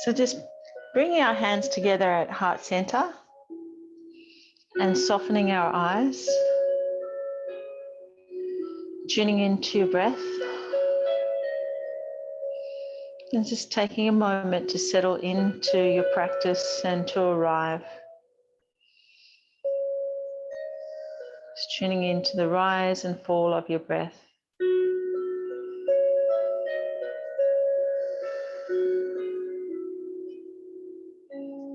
So just bringing our hands together at heart center and softening our eyes, tuning into your breath, and just taking a moment to settle into your practice and to arrive. Just tuning into the rise and fall of your breath.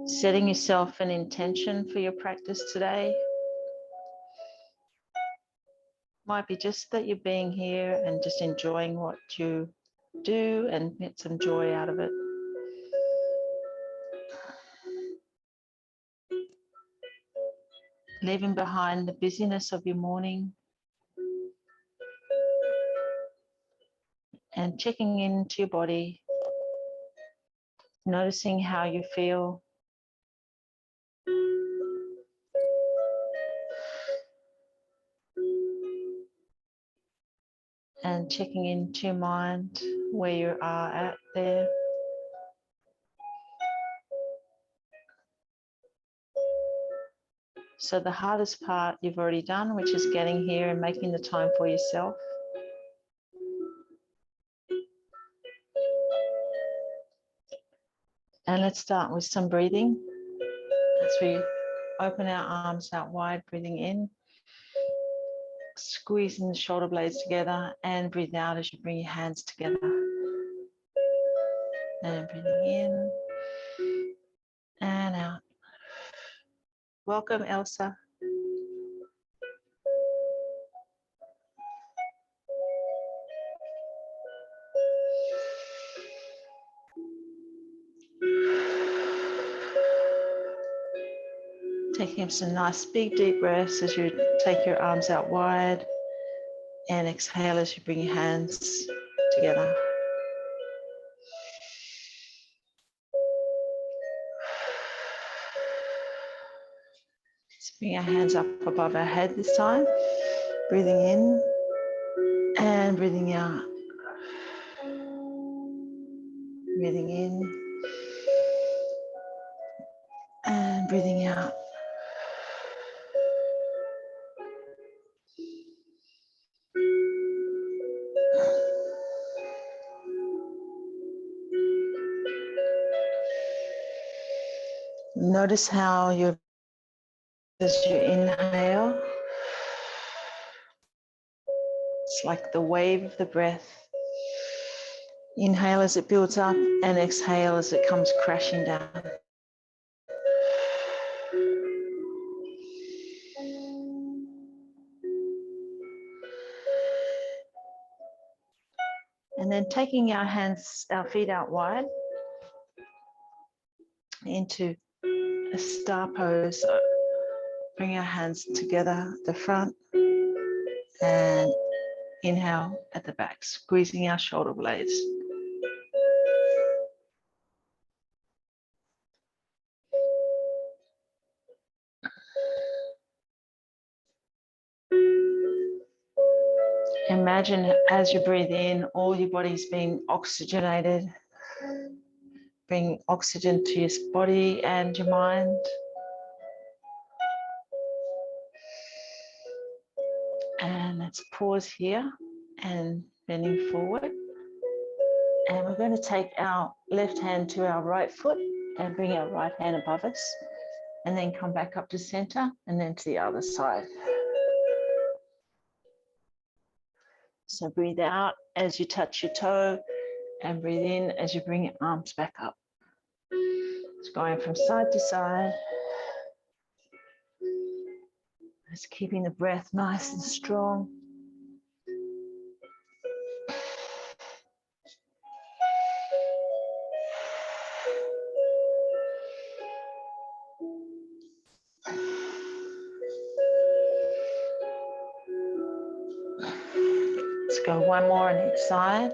Setting yourself an intention for your practice today. Might be just that you're being here and just enjoying what you do and get some joy out of it. Leaving behind the busyness of your morning and checking into your body, noticing how you feel. And checking into your mind where you are at there. So the hardest part you've already done, which is getting here and making the time for yourself. And let's start with some breathing. As we open our arms out wide, breathing in, squeezing the shoulder blades together, and breathe out as you bring your hands together. And breathing in and out. Welcome, Elsa. Taking some nice big deep breaths as you take your arms out wide and exhale as you bring your hands together. Let's bring our hands up above our head this time. Breathing in and breathing out. Breathing in and breathing out. Notice how as you inhale, it's like the wave of the breath. Inhale as it builds up and exhale as it comes crashing down. And then taking our feet out wide into a star pose. Bring our hands together at the front and inhale at the back, squeezing our shoulder blades. Imagine as you breathe in, all your body's being oxygenated. Bring oxygen to your body and your mind. And let's pause here and bending forward. And we're going to take our left hand to our right foot and bring our right hand above us. And then come back up to center and then to the other side. So breathe out as you touch your toe and breathe in as you bring your arms back up. It's going from side to side. Just keeping the breath nice and strong. Let's go one more on each side.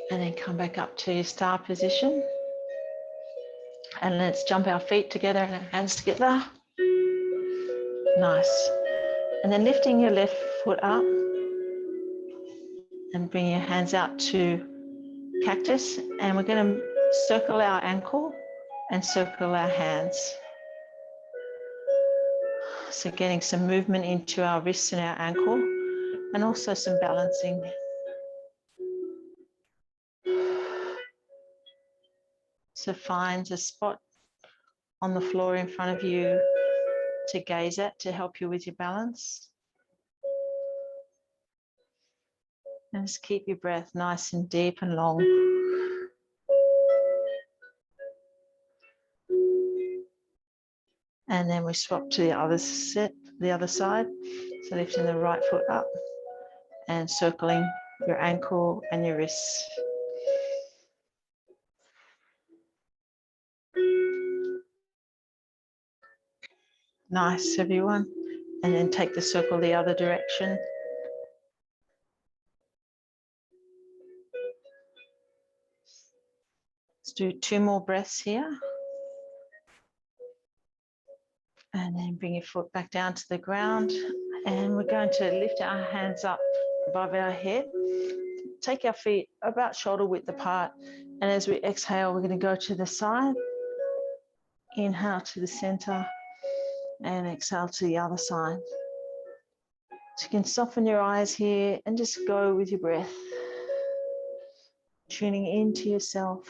And then come back up to your star position. And let's jump our feet together and our hands together. Nice. And then lifting your left foot up. and bring your hands out to cactus, and we're going to circle our ankle and circle our hands. So getting some movement into our wrists and our ankle, and also some balancing. So find a spot on the floor in front of you to gaze at to help you with your balance. And just keep your breath nice and deep and long. And then we swap to the other side. So lifting the right foot up and circling your ankle and your wrists. Nice, everyone. And then take the circle the other direction. Let's do 2 more breaths here. And then bring your foot back down to the ground. And we're going to lift our hands up above our head. Take our feet about shoulder width apart. And as we exhale, we're going to go to the side. Inhale to the center and exhale to the other side. So you can soften your eyes here and just go with your breath. Tuning into yourself.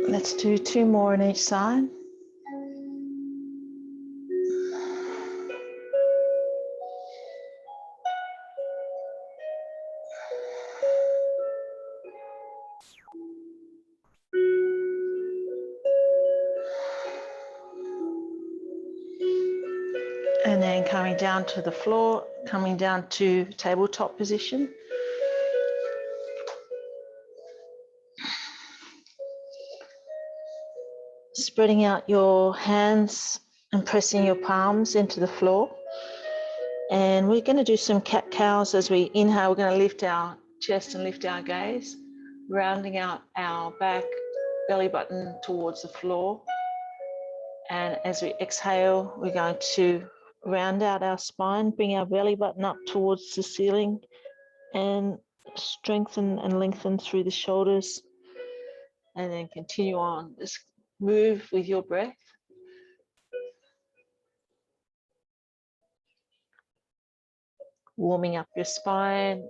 Let's do 2 more on each side. And then coming down to the floor, coming down to tabletop position. Spreading out your hands and pressing your palms into the floor. And we're going to do some cat-cows as we inhale. We're going to lift our chest and lift our gaze, rounding out our back, belly button towards the floor. And as we exhale, we're going to round out our spine, bring our belly button up towards the ceiling, and strengthen and lengthen through the shoulders. And then continue on. Just move with your breath. Warming up your spine.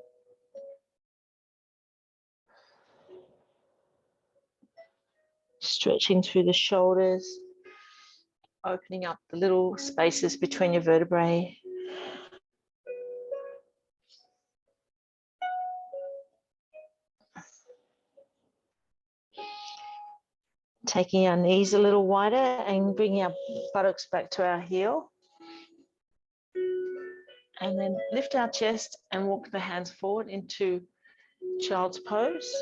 Stretching through the shoulders. Opening up the little spaces between your vertebrae. Taking our knees a little wider and bringing our buttocks back to our heel. And then lift our chest and walk the hands forward into child's pose.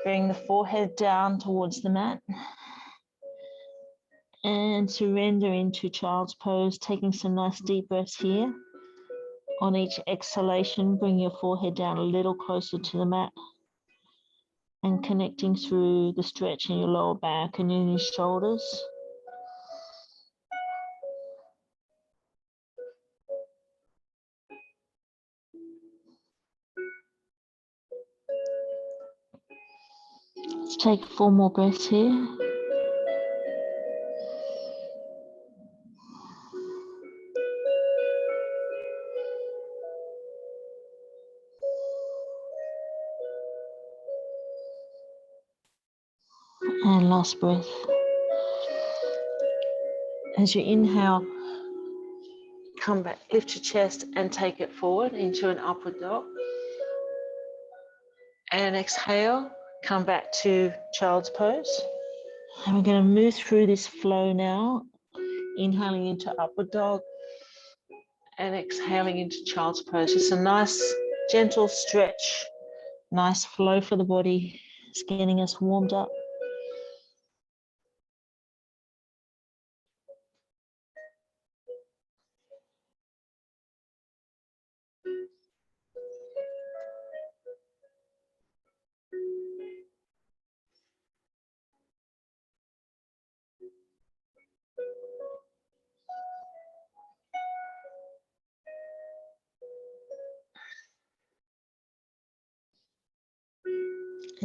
Bring the forehead down towards the mat. And surrender into child's pose, taking some nice deep breaths here. On each exhalation, bring your forehead down a little closer to the mat and connecting through the stretch in your lower back and in your shoulders. Let's take 4 more breaths here. And last breath. As you inhale, come back, lift your chest and take it forward into an upward dog. And exhale, come back to child's pose. And we're going to move through this flow now, inhaling into upward dog and exhaling into child's pose. Just a nice, gentle stretch, nice flow for the body. It's getting us warmed up.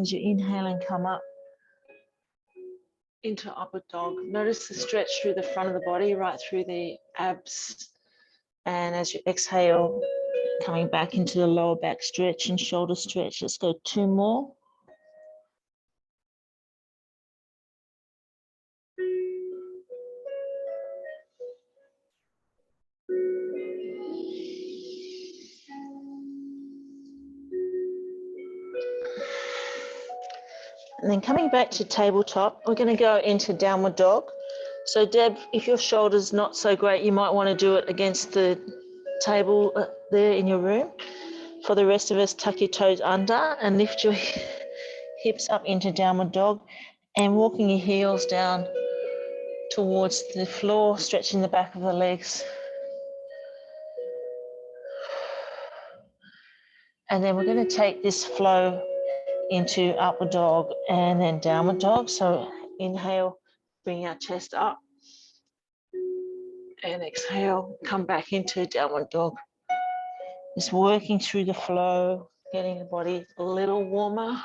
As you inhale and come up into upward dog, notice the stretch through the front of the body, right through the abs. And as you exhale, coming back into the lower back stretch and shoulder stretch. Let's go 2 more. And then coming back to tabletop, we're going to go into downward dog. So Deb, if your shoulder's not so great, you might want to do it against the table there in your room. For the rest of us, tuck your toes under and lift your hips up into downward dog and walking your heels down towards the floor, stretching the back of the legs. And then we're going to take this flow into upward dog and then downward dog. So inhale, bring our chest up. And exhale, come back into downward dog. Just working through the flow, getting the body a little warmer.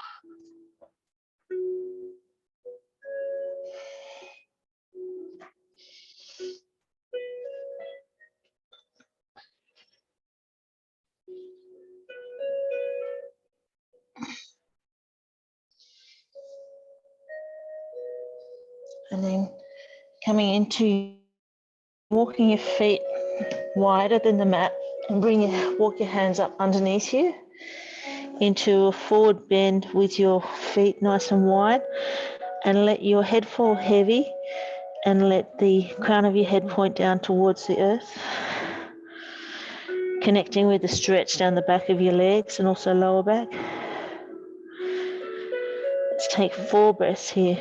And then coming into walking your feet wider than the mat and walk your hands up underneath you into a forward bend with your feet nice and wide, and let your head fall heavy and let the crown of your head point down towards the earth, connecting with the stretch down the back of your legs and also lower back. Let's take 4 breaths here.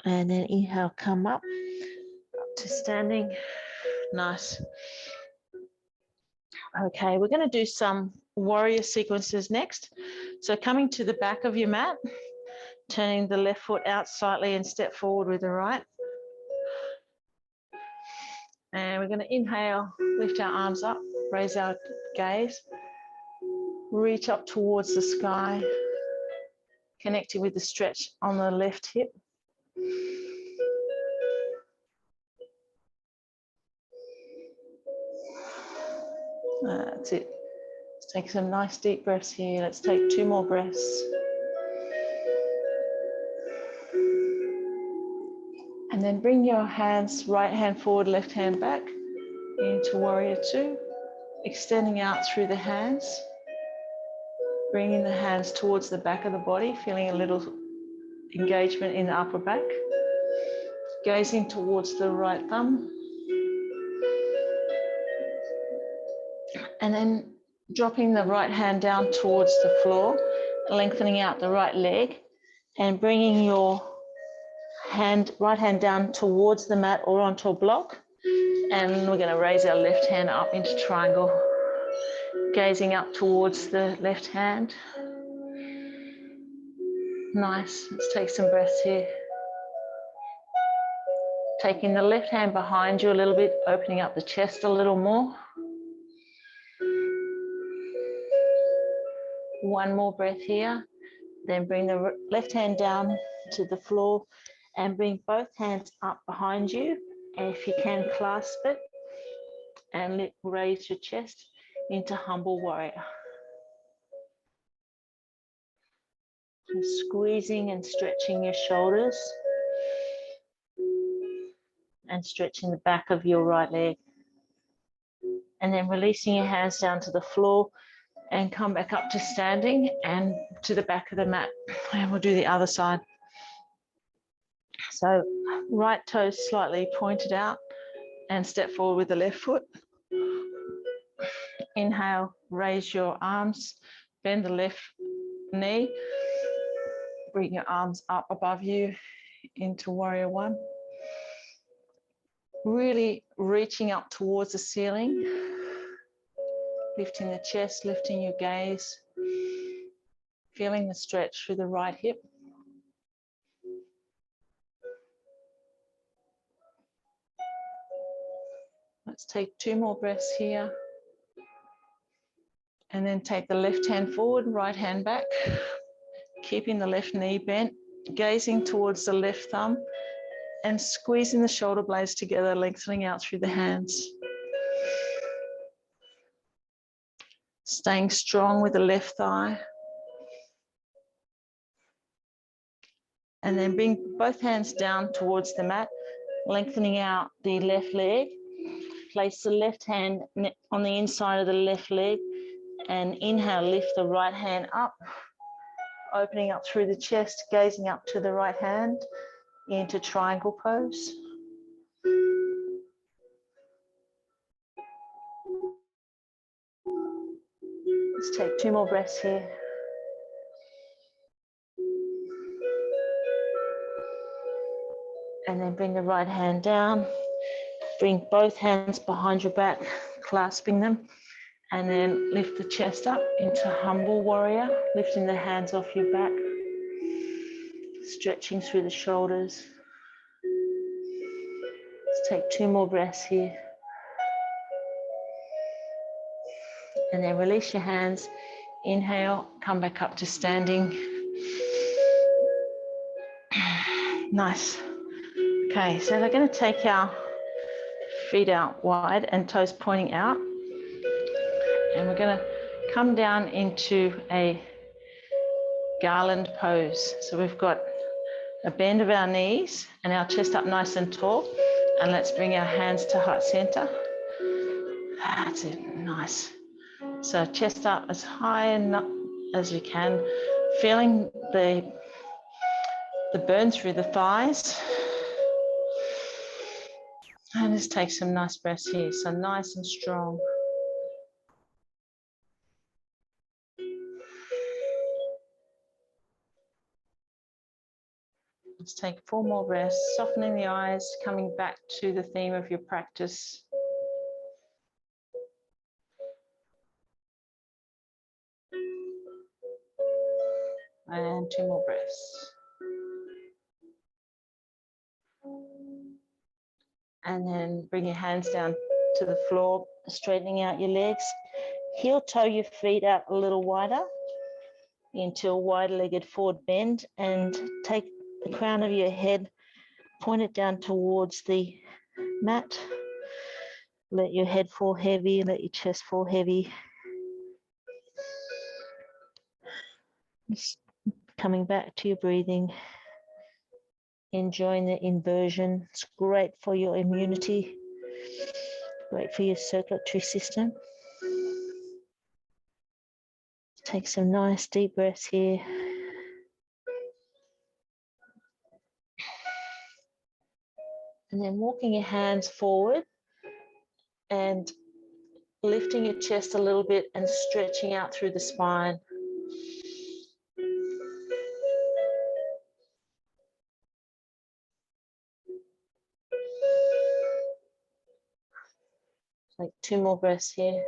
And then inhale, come up to standing. Nice. Okay, we're going to do some warrior sequences next. So coming to the back of your mat, turning the left foot out slightly and step forward with the right. And we're going to inhale, lift our arms up, raise our gaze, reach up towards the sky, connecting with the stretch on the left hip. That's it. Let's take some nice deep breaths here. Let's take 2 more breaths. And then bring your hands, right hand forward, left hand back into warrior 2, extending out through the hands, bringing the hands towards the back of the body, feeling a little engagement in the upper back, gazing towards the right thumb, and then dropping the right hand down towards the floor, lengthening out the right leg, and bringing your right hand down towards the mat or onto a block. And we're going to raise our left hand up into triangle, gazing up towards the left hand. Nice. Let's take some breaths here. Taking the left hand behind you a little bit, opening up the chest a little more. 1 more breath here. Then bring the left hand down to the floor and bring both hands up behind you. And if you can, clasp it and raise your chest into humble warrior. And squeezing and stretching your shoulders and stretching the back of your right leg. And then releasing your hands down to the floor and come back up to standing and to the back of the mat. And we'll do the other side. So right toes slightly pointed out and step forward with the left foot. Inhale, raise your arms, bend the left knee, bring your arms up above you into warrior 1. Really reaching up towards the ceiling, lifting the chest, lifting your gaze, feeling the stretch through the right hip. Let's take 2 more breaths here. And then take the left hand forward, right hand back, keeping the left knee bent, gazing towards the left thumb and squeezing the shoulder blades together, lengthening out through the hands. Staying strong with the left thigh. And then bring both hands down towards the mat, lengthening out the left leg. Place the left hand on the inside of the left leg and inhale, lift the right hand up, opening up through the chest, gazing up to the right hand into triangle pose. Let's take 2 more breaths here. And then bring the right hand down. Bring both hands behind your back, clasping them. And then lift the chest up into humble warrior, lifting the hands off your back. Stretching through the shoulders. Let's take 2 more breaths here. And then release your hands. Inhale, come back up to standing. Nice. Okay, so we're going to take our feet out wide and toes pointing out. And we're going to come down into a garland pose. So we've got a bend of our knees and our chest up nice and tall. And let's bring our hands to heart center. That's it, nice. So chest up as high and up as you can, feeling the burn through the thighs. And just take some nice breaths here, so nice and strong. Let's take 4 more breaths, softening the eyes, coming back to the theme of your practice. And 2 more breaths. And then bring your hands down to the floor, straightening out your legs. Heel toe your feet out a little wider into a wide-legged forward bend, and take the crown of your head, point it down towards the mat. Let your head fall heavy, let your chest fall heavy. Just coming back to your breathing, enjoying the inversion. It's great for your immunity, great for your circulatory system. Take some nice deep breaths here. And then walking your hands forward and lifting your chest a little bit and stretching out through the spine. Take 2 more breaths here.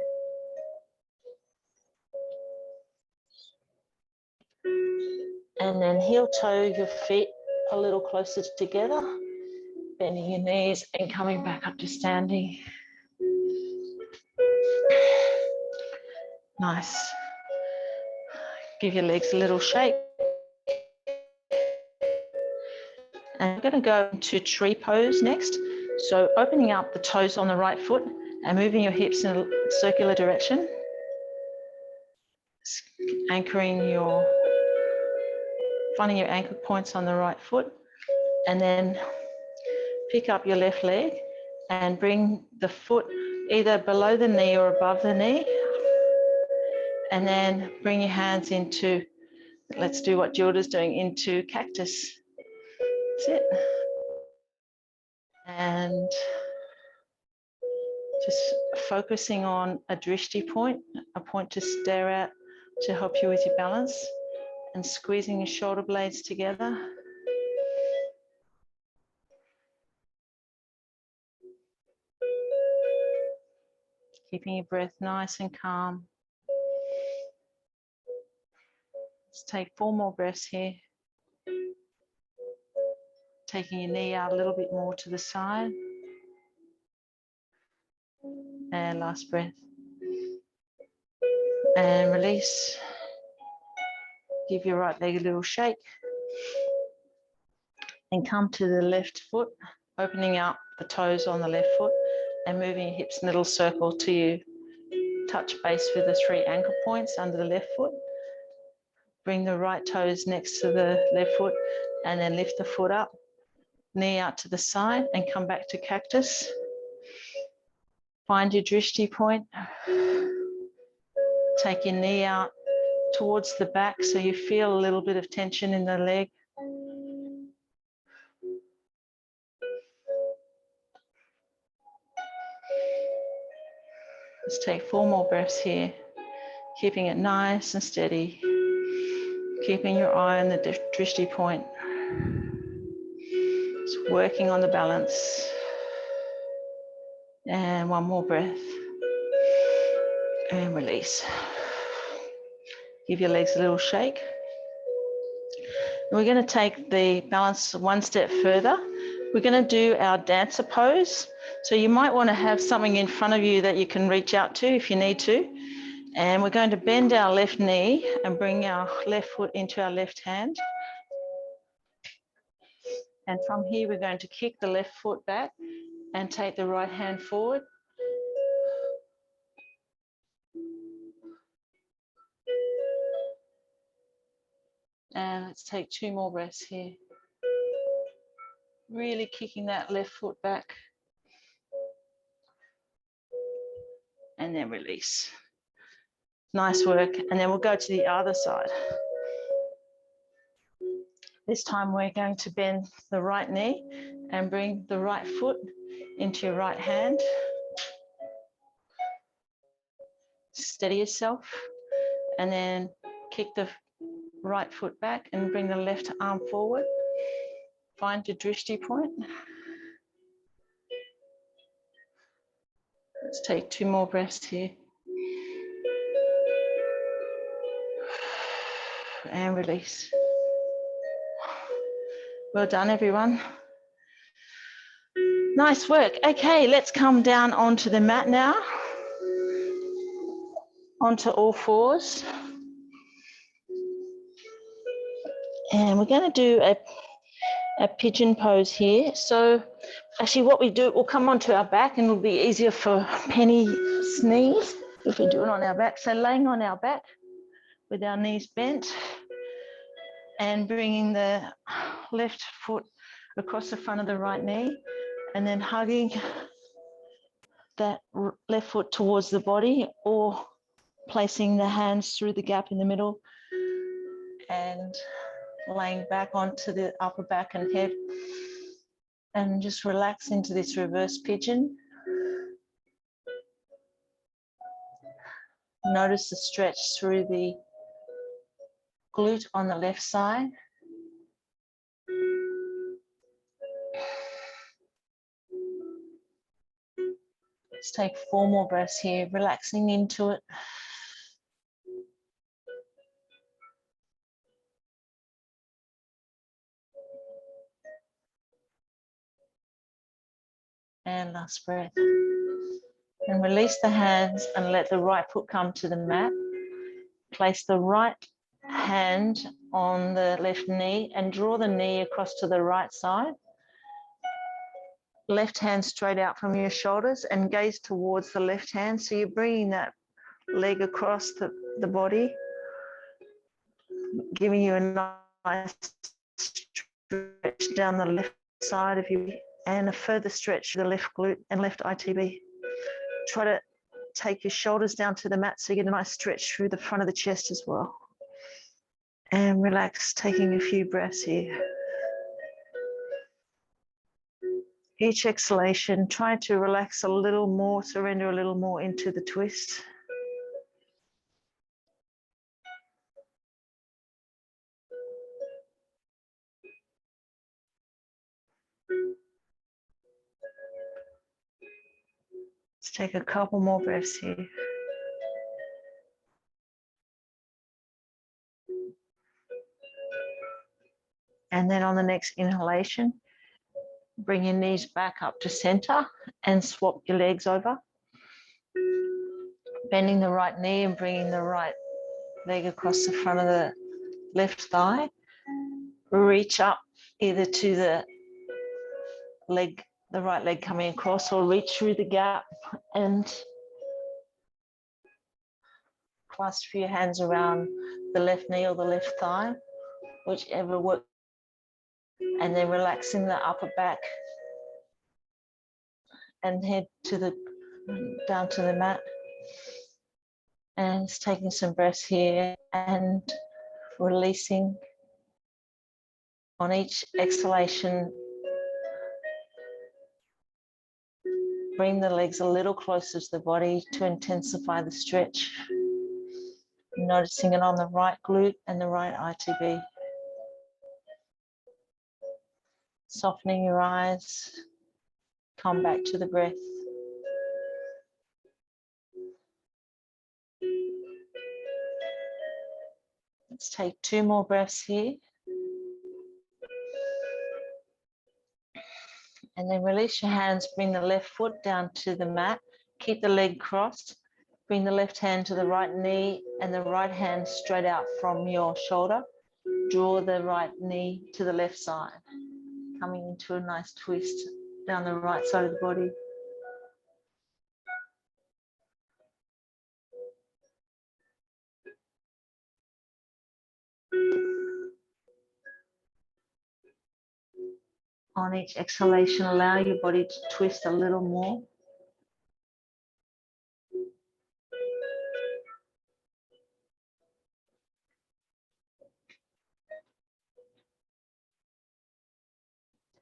And then heel toe your feet a little closer together, bending your knees and coming back up to standing. Nice. Give your legs a little shake. And we're going to go into tree pose next. So opening up the toes on the right foot and moving your hips in a circular direction. Anchoring your, finding your anchor points on the right foot. And then pick up your left leg and bring the foot either below the knee or above the knee. And then bring your hands into, let's do what Gilda's doing, into cactus. That's it. And just focusing on a drishti point, a point to stare at to help you with your balance, and squeezing your shoulder blades together. Keeping your breath nice and calm. Let's take 4 more breaths here. Taking your knee out a little bit more to the side. And last breath. And release. Give your right leg a little shake. And come to the left foot, opening up the toes on the left foot and moving your hips in a little circle till you touch base with the 3 ankle points under the left foot. Bring the right toes next to the left foot and then lift the foot up, knee out to the side and come back to cactus. Find your drishti point. Take your knee out towards the back so you feel a little bit of tension in the leg. Let's take 4 more breaths here, keeping it nice and steady, keeping your eye on the drishti point. Just working on the balance. And 1 more breath. And release. Give your legs a little shake. And we're going to take the balance 1 step further. We're going to do our dancer pose. So you might want to have something in front of you that you can reach out to if you need to. And we're going to bend our left knee and bring our left foot into our left hand. And from here, we're going to kick the left foot back and take the right hand forward. And let's take 2 more breaths here. Really kicking that left foot back. And then release. Nice work. And then we'll go to the other side. This time we're going to bend the right knee and bring the right foot into your right hand. Steady yourself. And then kick the right foot back and bring the left arm forward. Find your drishti point. Let's take 2 more breaths here. And release. Well done, everyone. Nice work. Okay, let's come down onto the mat now. Onto all fours. And we're going to do a pigeon pose here. So actually what we do, we'll come onto our back and it'll be easier for Penny's knees if we do it on our back. So laying on our back with our knees bent and bringing the left foot across the front of the right knee and then hugging that left foot towards the body or placing the hands through the gap in the middle and laying back onto the upper back and head and just relax into this reverse pigeon. Notice the stretch through the glute on the left side. Let's take 4 more breaths here, relaxing into it. And last breath. And release the hands and let the right foot come to the mat. Place the right hand on the left knee and draw the knee across to the right side. Left hand straight out from your shoulders and gaze towards the left hand. So you're bringing that leg across the body, giving you a nice stretch down the left side of you and a further stretch to the left glute and left ITB. Try to take your shoulders down to the mat so you get a nice stretch through the front of the chest as well. And relax, taking a few breaths here. Each exhalation, try to relax a little more, surrender a little more into the twist. Let's take a couple more breaths here. And then on the next inhalation, bring your knees back up to center and swap your legs over. Bending the right knee and bringing the right leg across the front of the left thigh. Reach up either to the leg, the right leg coming across, or reach through the gap and clasp your hands around the left knee or the left thigh, whichever works. And then relaxing the upper back and head to the down to the mat. And just taking some breaths here and releasing on each exhalation. Bring the legs a little closer to the body to intensify the stretch. Noticing it on the right glute and the right ITB. Softening your eyes. Come back to the breath. Let's take 2 more breaths here. And then release your hands, bring the left foot down to the mat. Keep the leg crossed. Bring the left hand to the right knee and the right hand straight out from your shoulder. Draw the right knee to the left side. Coming into a nice twist down the right side of the body. On each exhalation, allow your body to twist a little more.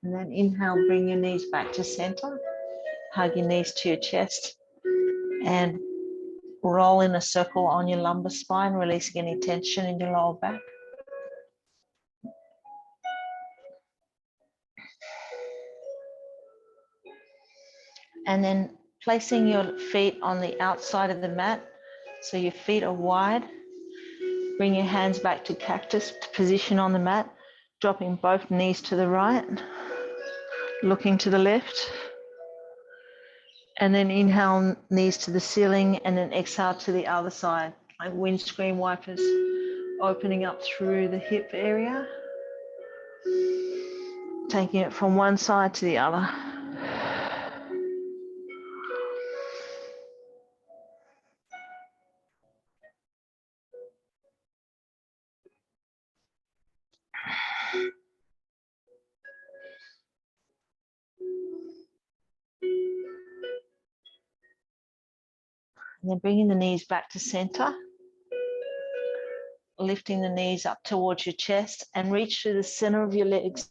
And then inhale, bring your knees back to center. Hug your knees to your chest and roll in a circle on your lumbar spine, releasing any tension in your lower back. And then placing your feet on the outside of the mat, so your feet are wide. Bring your hands back to cactus position on the mat, dropping both knees to the right, looking to the left. And then inhale, knees to the ceiling, and then exhale to the other side, like windscreen wipers, opening up through the hip area, taking it from one side to the other. And then bringing the knees back to center, lifting the knees up towards your chest and reach through the center of your legs,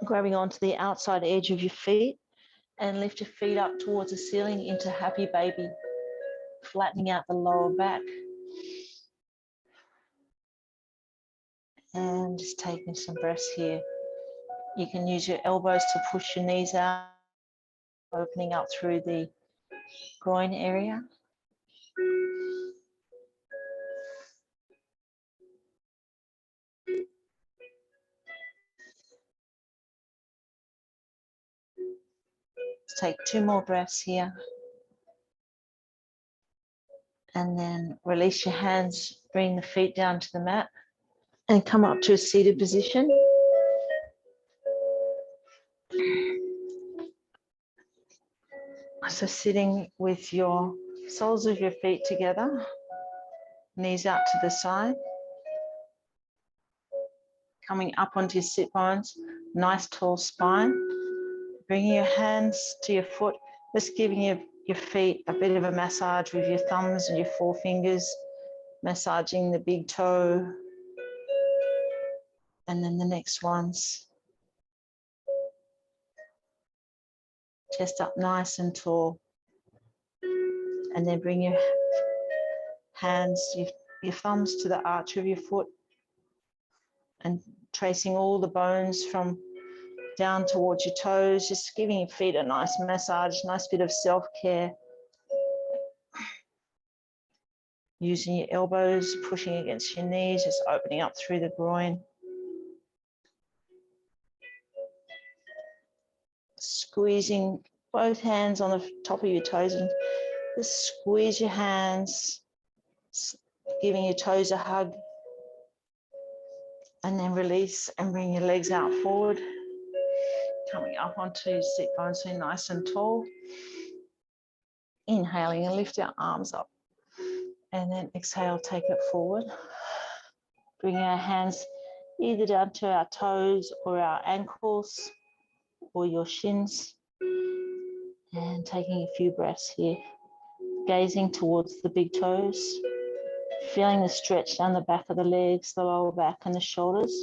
grabbing onto the outside edge of your feet and lift your feet up towards the ceiling into happy baby, flattening out the lower back. And just taking some breaths here. You can use your elbows to push your knees out, opening up through the groin area. Let's take 2 more breaths here. And then release your hands, bring the feet down to the mat and come up to a seated position. So sitting with your soles of your feet together, knees out to the side, coming up onto your sit bones, nice tall spine. Bringing your hands to your foot, just giving your feet a bit of a massage with your thumbs and your forefingers, massaging the big toe. And then the next ones. Chest up nice and tall. And then bring your hands, your thumbs to the arch of your foot and tracing all the bones from down towards your toes, just giving your feet a nice massage, nice bit of self-care. Using your elbows, pushing against your knees, just opening up through the groin. Squeezing both hands on the top of your toes and Just squeeze your hands, giving your toes a hug, and then release and bring your legs out forward, coming up onto your sit bones, so nice and tall. Inhaling and lift our arms up, and then exhale, take it forward. Bring our hands either down to our toes or our ankles or your shins, and taking a few breaths here, gazing towards the big toes, feeling the stretch down the back of the legs, the lower back and the shoulders.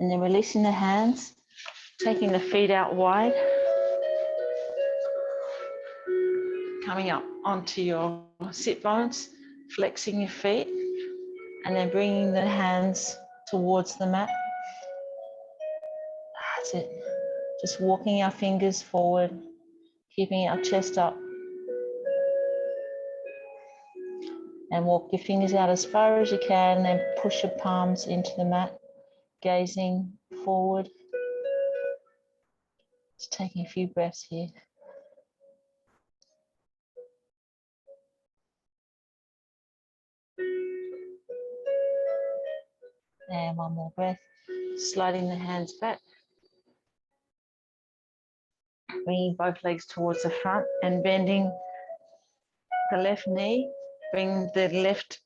And then releasing the hands, taking the feet out wide, coming up onto your sit bones, flexing your feet, and then bringing the hands towards the mat. That's it. Just walking our fingers forward, keeping our chest up. And walk your fingers out as far as you can, then push your palms into the mat, gazing forward. Just taking a few breaths here. And one more breath, sliding the hands back. Bringing both legs towards the front and bending the left knee. Bring the left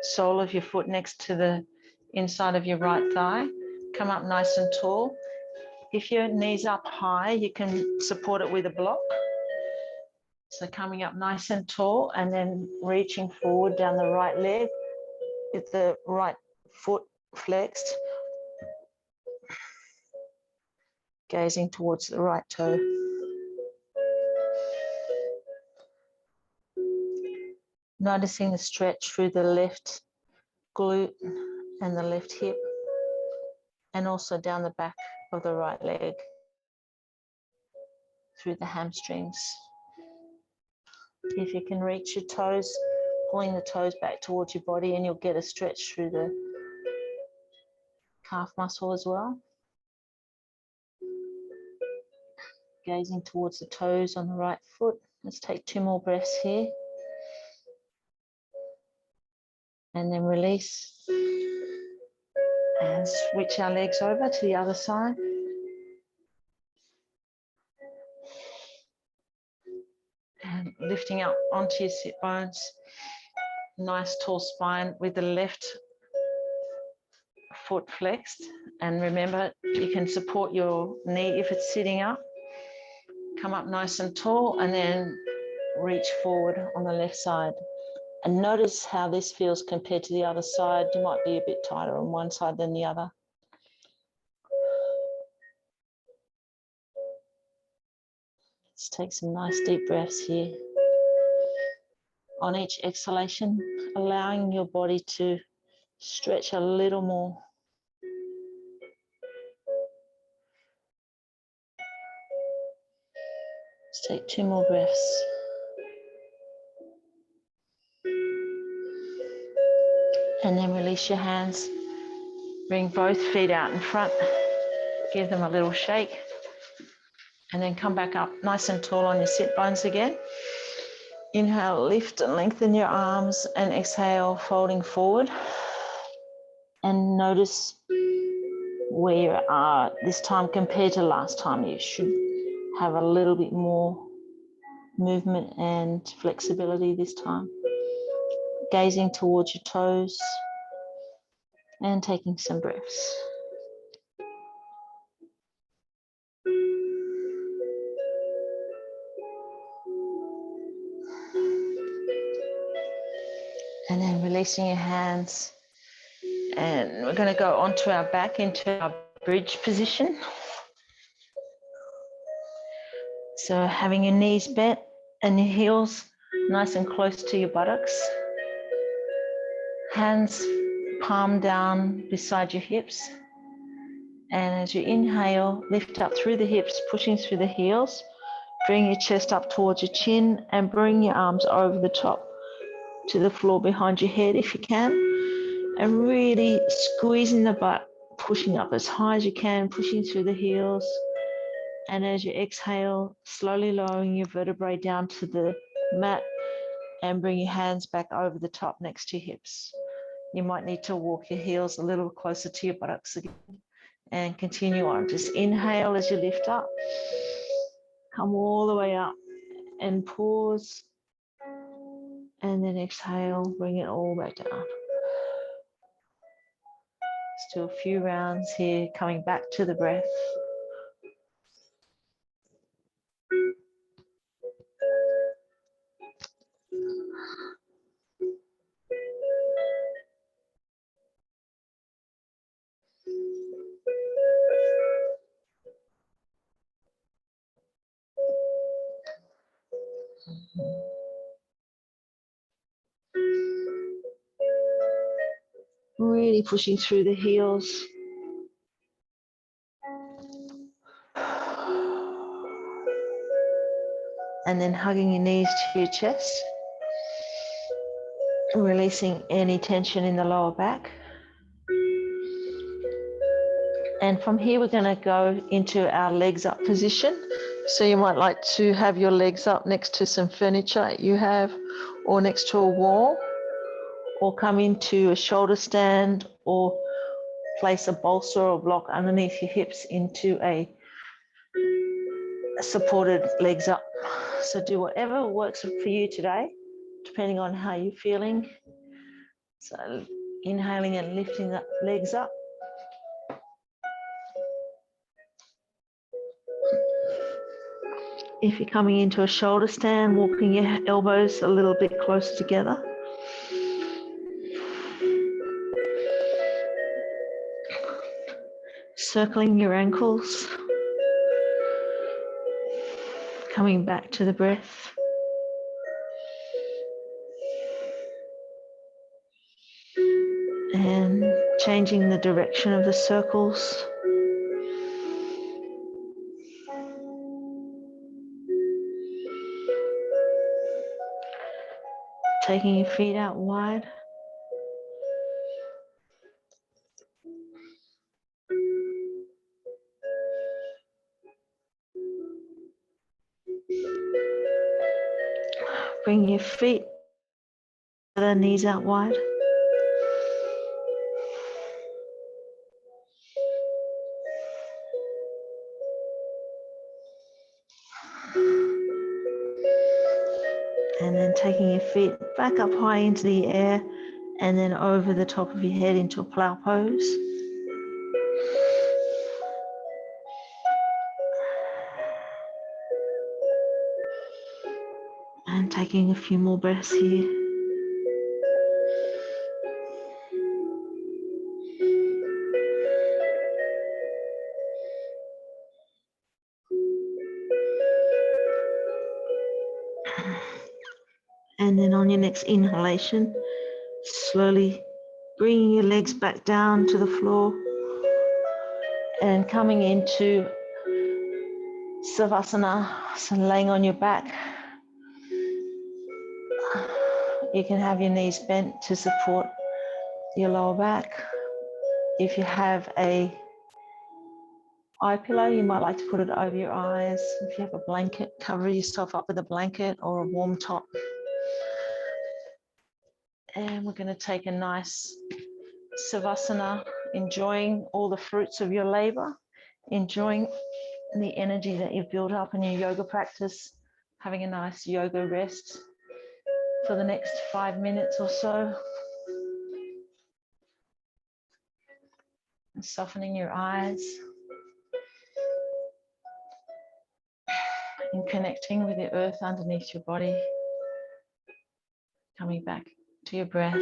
sole of your foot next to the inside of your right thigh. Come up nice and tall. If your knee's up high, you can support it with a block. So coming up nice and tall, and then reaching forward down the right leg with the right foot flexed, gazing towards the right toe. Noticing the stretch through the left glute and the left hip, and also down the back of the right leg through the hamstrings. If you can reach your toes, pulling the toes back towards your body, and you'll get a stretch through the calf muscle as well. Gazing towards the toes on the right foot. Let's take 2 more breaths here. And then release. And switch our legs over to the other side. And lifting up onto your sit bones. Nice tall spine with the left foot flexed. And remember, you can support your knee if it's sitting up. Come up nice and tall, and then reach forward on the left side. And notice how this feels compared to the other side. You might be a bit tighter on one side than the other. Let's take some nice deep breaths here. On each exhalation, allowing your body to stretch a little more. Let's take 2 more breaths. And then release your hands. Bring both feet out in front. Give them a little shake. And then come back up nice and tall on your sit bones again. Inhale, lift and lengthen your arms, and exhale, folding forward. And notice where you are this time compared to last time. You should have a little bit more movement and flexibility this time. Gazing towards your toes and taking some breaths. And then releasing your hands. And we're going to go onto our back into our bridge position. So having your knees bent and your heels nice and close to your buttocks. Hands palm down beside your hips. And as you inhale, lift up through the hips, pushing through the heels. Bring your chest up towards your chin and bring your arms over the top to the floor behind your head if you can. And really squeezing the butt pushing up as high as you can, pushing through the heels. And as you exhale, slowly lowering your vertebrae down to the mat and bring your hands back over the top next to your hips. You might need to walk your heels a little closer to your buttocks again and continue on. Just inhale as you lift up. Come all the way up and pause. And then exhale, bring it all back down. Let's do a few rounds here, coming back to the breath. Really pushing through the heels. And then hugging your knees to your chest. Releasing any tension in the lower back. And from here, we're going to go into our legs up position. So you might like to have your legs up next to some furniture you have, or next to a wall, or come into a shoulder stand, or place a bolster or block underneath your hips into a supported legs up. So do whatever works for you today, depending on how you're feeling. So inhaling and lifting the legs up. If you're coming into a shoulder stand, walking your elbows a little bit closer together. Circling your ankles. Coming back to the breath. And changing the direction of the circles. Taking your feet out wide. Bring your feet, the knees out wide. And then taking your feet back up high into the air and then over the top of your head into a plow pose. And taking a few more breaths here. And then on your next inhalation, slowly bringing your legs back down to the floor and coming into Savasana, so laying on your back. You can have your knees bent to support your lower back. If you have a eye pillow, you might like to put it over your eyes. If you have a blanket, cover yourself up with a blanket or a warm top. And we're going to take a nice Savasana, enjoying all the fruits of your labor, enjoying the energy that you've built up in your yoga practice, having a nice yoga rest for the next 5 minutes or so. And softening your eyes and connecting with the earth underneath your body. Coming back to your breath,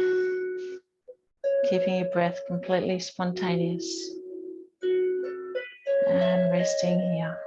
keeping your breath completely spontaneous and resting here.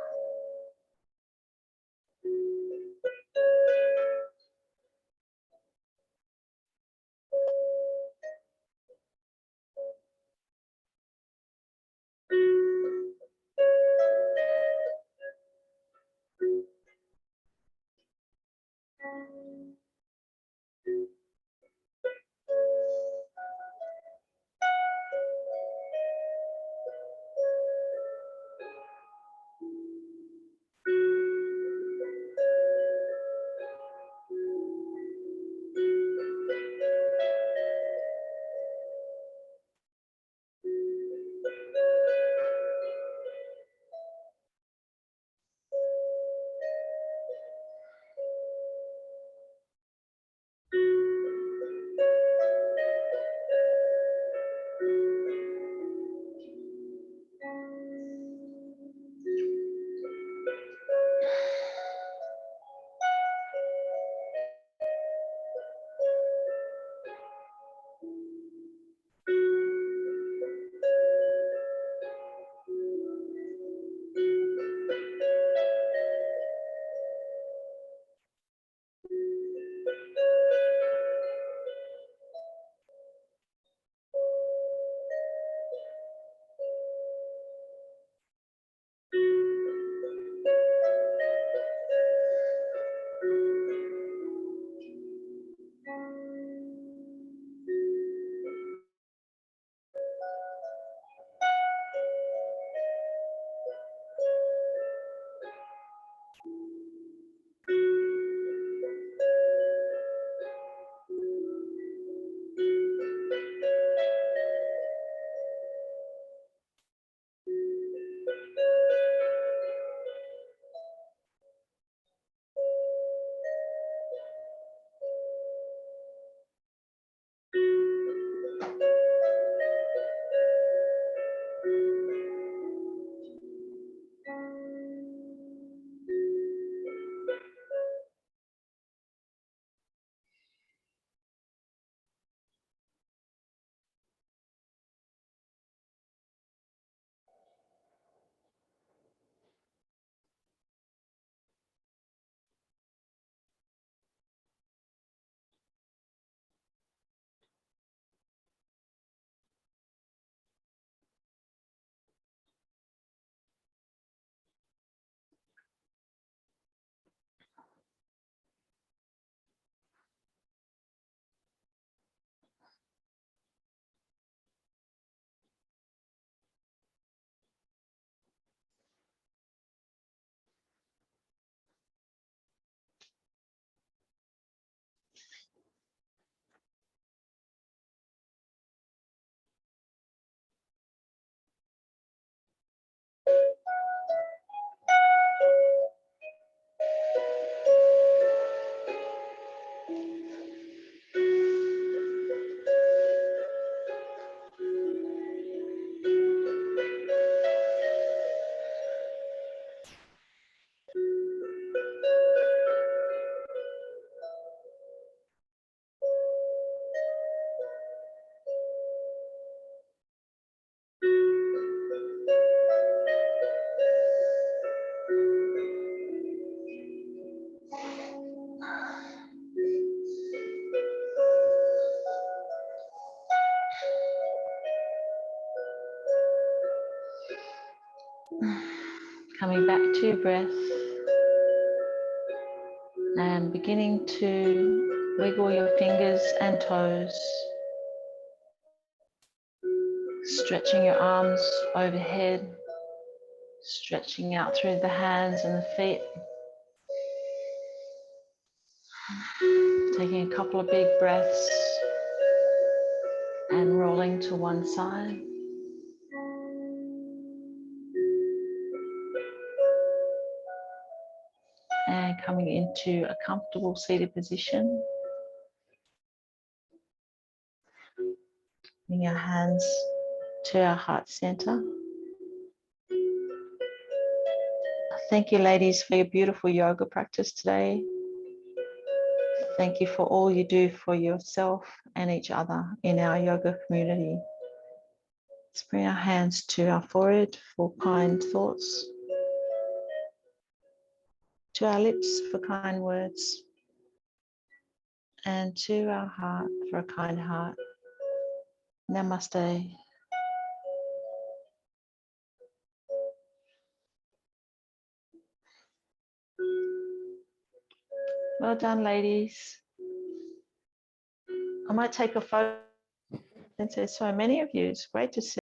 Coming back to your breath and beginning to wiggle your fingers and toes, stretching your arms overhead, stretching out through the hands and the feet. Taking a couple of big breaths and rolling to one side. And coming into a comfortable seated position. Bring our hands to our heart center. Thank you, ladies, for your beautiful yoga practice today. Thank you for all you do for yourself and each other in our yoga community. Let's bring our hands to our forehead for kind thoughts, to our lips for kind words, and to our heart for a kind heart. Namaste. Well done, ladies. I might take a photo since there's so many of you. It's great to see.